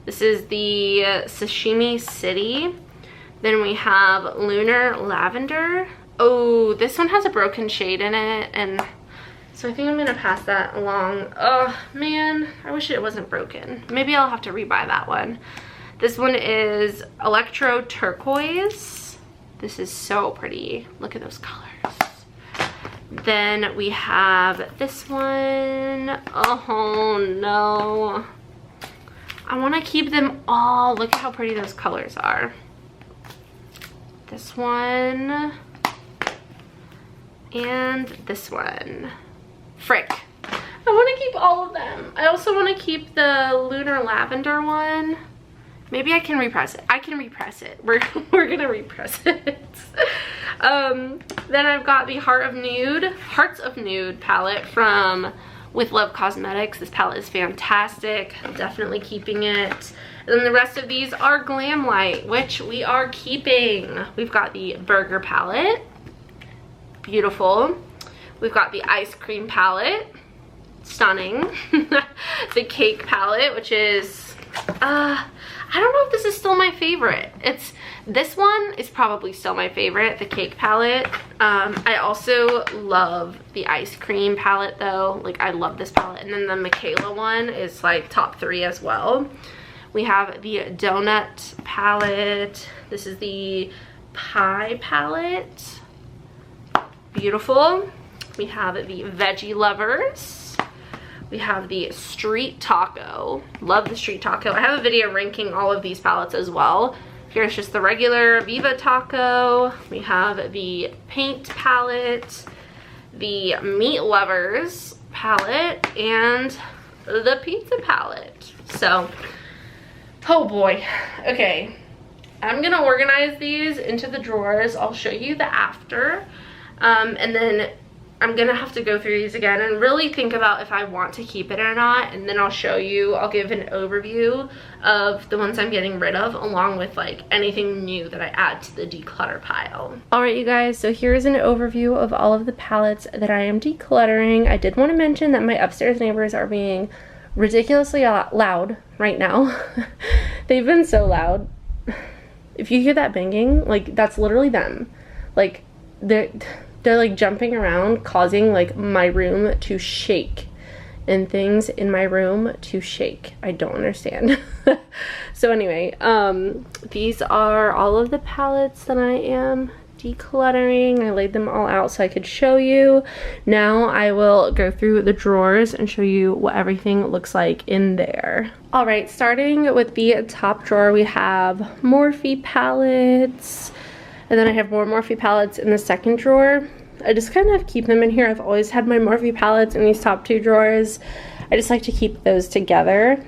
This is the Sashimi City. Then we have Lunar Lavender. Oh, this one has a broken shade in it, and so I think I'm gonna pass that along. Oh man, I wish it wasn't broken. Maybe I'll have to rebuy that one. This one is Electro Turquoise. This is so pretty. Look at those colors. Then we have this one. Oh no. I wanna keep them all. Look at how pretty those colors are. This one. And this one. Frick. I want to keep all of them. I also want to keep the Lunar Lavender one. Maybe I can repress it. I can repress it. We're gonna repress it. Then I've got the Hearts of Nude palette from With Love Cosmetics. This palette is fantastic. I'm definitely keeping it. And then the rest of these are Glam Light, which we are keeping. We've got the Burger palette. Beautiful. We've got the Ice Cream palette. Stunning. The Cake palette, which is I don't know if this is still my favorite. This one is probably still my favorite, the Cake palette. I also love the Ice Cream palette though. Like, I love this palette. And then the Michaela one is like top 3 as well. We have the Donut palette. This is the Pie palette. Beautiful. We have the Veggie Lovers. We have the Street Taco. Love the Street Taco. I have a video ranking all of these palettes as well. Here's just the regular Viva Taco. We have the Paint palette, the Meat Lovers palette, and the Pizza palette. So, oh boy. Okay. I'm gonna organize these into the drawers. I'll show you the after. And then I'm gonna have to go through these again and really think about if I want to keep it or not, and then I'll show you, I'll give an overview of the ones I'm getting rid of, along with like anything new that I add to the declutter pile. Alright you guys, so here's an overview of all of the palettes that I am decluttering. I did want to mention that my upstairs neighbors are being ridiculously loud right now. They've been so loud. If you hear that banging, like, that's literally them. Like, they're like jumping around, causing like my room to shake and things in my room to shake. I don't understand. So anyway, these are all of the palettes that I am decluttering. I laid them all out so I could show you. Now I will go through the drawers and show you what everything looks like in there. All right, starting with the top drawer, we have Morphe palettes. And then I have more Morphe palettes in the second drawer. I just kind of keep them in here. I've always had my Morphe palettes in these top 2 drawers. I just like to keep those together.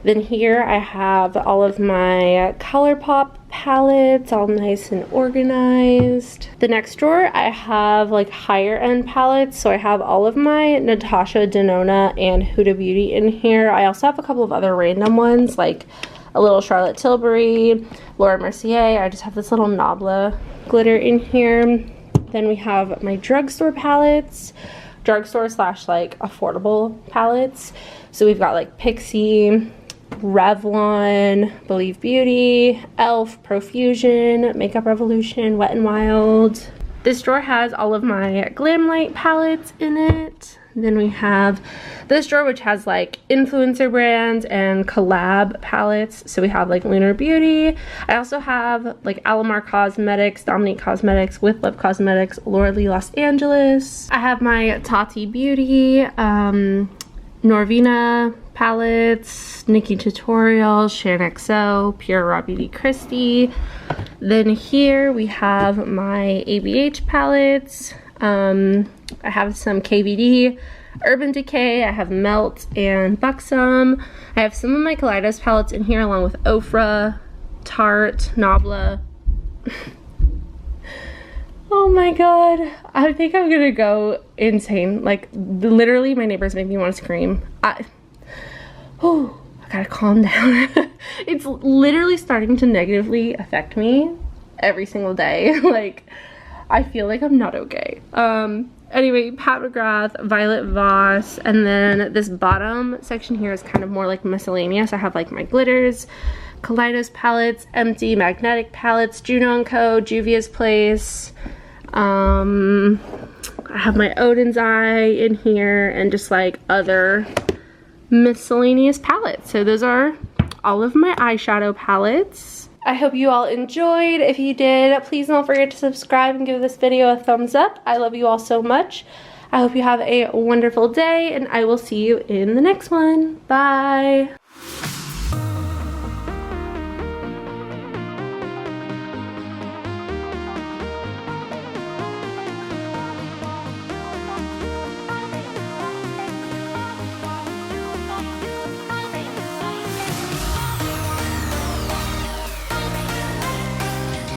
Then here I have all of my Colourpop palettes, all nice and organized. The next drawer I have like higher end palettes. So I have all of my Natasha Denona and Huda Beauty in here. I also have a couple of other random ones, like a little Charlotte Tilbury, Laura Mercier. I just have this little Nabla glitter in here. Then we have my drugstore palettes, drugstore slash like affordable palettes. So we've got like Pixie, Revlon, Believe Beauty, e.l.f., Profusion, Makeup Revolution, Wet n Wild. This drawer has all of my Glam Light palettes in it. Then we have this drawer which has like influencer brands and collab palettes. So we have like Lunar Beauty. I also have like Alamar Cosmetics, Dominique Cosmetics, With Love Cosmetics, Laura Lee Los Angeles. I have my Tarte Beauty, Norvina palettes, Nikki Tutorials, Shan XO, Pure Raw Beauty Christie. Then here we have my ABH palettes. I have some KVD Urban Decay, I have Melt and Buxom. I have some of my Kaleidos palettes in here along with Ofra, Tarte, Nabla. Oh my god, I think I'm gonna go insane. Like, literally my neighbors make me want to scream. I gotta calm down. It's literally starting to negatively affect me every single day. Like, I feel like I'm not okay. Anyway, Pat McGrath, Violet Voss, and then this bottom section here is kind of more like miscellaneous. I have like my glitters, Kaleidos palettes, empty magnetic palettes, Juno & Co, Juvia's Place. I have my Odin's Eye in here and just like other miscellaneous palettes. So those are all of my eyeshadow palettes. I hope you all enjoyed. If you did, please don't forget to subscribe and give this video a thumbs up. I love you all so much. I hope you have a wonderful day, and I will see you in the next one. Bye.